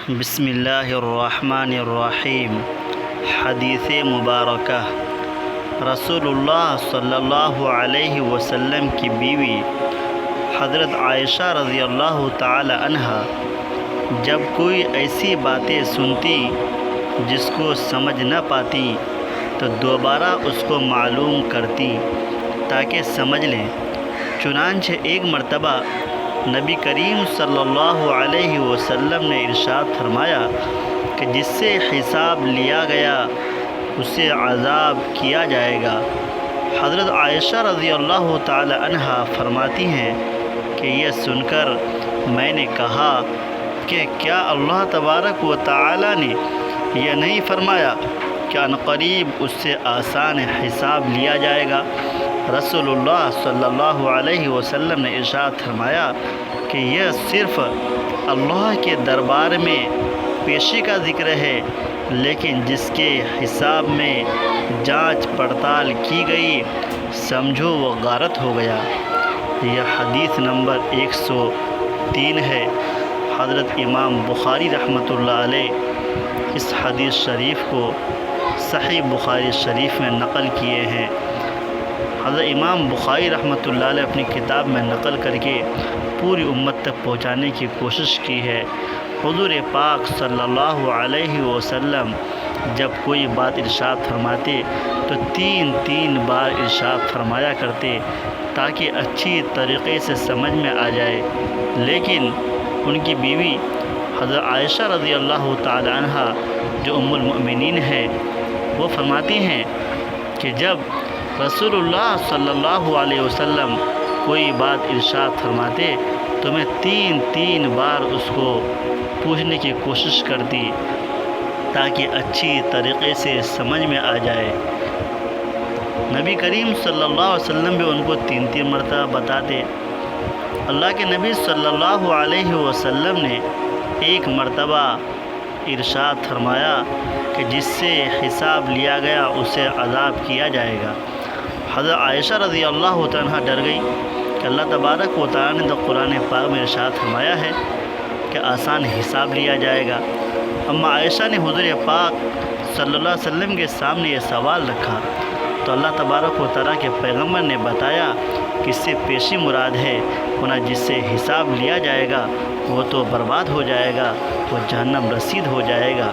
بسم اللہ الرحمن الرحیم۔ حدیث مبارکہ۔ رسول اللہ صلی اللہ علیہ وسلم کی بیوی حضرت عائشہ رضی اللہ تعالی عنہا جب کوئی ایسی باتیں سنتی جس کو سمجھ نہ پاتی تو دوبارہ اس کو معلوم کرتی تاکہ سمجھ لیں۔ چنانچہ ایک مرتبہ نبی کریم صلی اللہ علیہ وسلم نے ارشاد فرمایا کہ جس سے حساب لیا گیا اسے عذاب کیا جائے گا۔ حضرت عائشہ رضی اللہ تعالی عنہا فرماتی ہیں کہ یہ سن کر میں نے کہا کہ کیا اللہ تبارک و تعالی نے یہ نہیں فرمایا کہ عنقریب اس سے آسان حساب لیا جائے گا؟ رسول اللہ صلی اللہ علیہ وسلم نے ارشاد فرمایا کہ یہ صرف اللہ کے دربار میں پیشی کا ذکر ہے، لیکن جس کے حساب میں جانچ پڑتال کی گئی سمجھو وہ غارت ہو گیا۔ یہ حدیث نمبر 103 ہے۔ حضرت امام بخاری رحمۃ اللہ علیہ اس حدیث شریف کو صحیح بخاری شریف میں نقل کیے ہیں۔ حضرت امام بخاری رحمۃ اللہ علیہ اپنی کتاب میں نقل کر کے پوری امت تک پہنچانے کی کوشش کی ہے۔ حضور پاک صلی اللہ علیہ وسلم جب کوئی بات ارشاد فرماتے تو تین بار ارشاد فرمایا کرتے تاکہ اچھی طریقے سے سمجھ میں آ جائے، لیکن ان کی بیوی حضرت عائشہ رضی اللہ تعالی عنہا جو ام المؤمنین ہیں وہ فرماتی ہیں کہ جب رسول اللہ صلی اللہ علیہ وسلم کوئی بات ارشاد فرماتے تو میں تین بار اس کو پوچھنے کی کوشش کرتی تاکہ اچھی طریقے سے سمجھ میں آ جائے۔ نبی کریم صلی اللہ علیہ وسلم بھی ان کو تین مرتبہ بتاتے۔ اللہ کے نبی صلی اللہ علیہ وسلم نے ایک مرتبہ ارشاد فرمایا کہ جس سے حساب لیا گیا اسے عذاب کیا جائے گا۔ حضرت عائشہ رضی اللہ عنہا ڈر گئی کہ اللہ تبارک و تعالی نے تو قرآن پاک میں ارشاد فرمایا ہے کہ آسان حساب لیا جائے گا۔ اما عائشہ نے حضور پاک صلی اللہ علیہ وسلم کے سامنے یہ سوال رکھا تو اللہ تبارک و تعالی کے پیغمبر نے بتایا کہ اس سے پیشی مراد ہے، ورنہ جس سے حساب لیا جائے گا وہ تو برباد ہو جائے گا، وہ جہنم رسید ہو جائے گا۔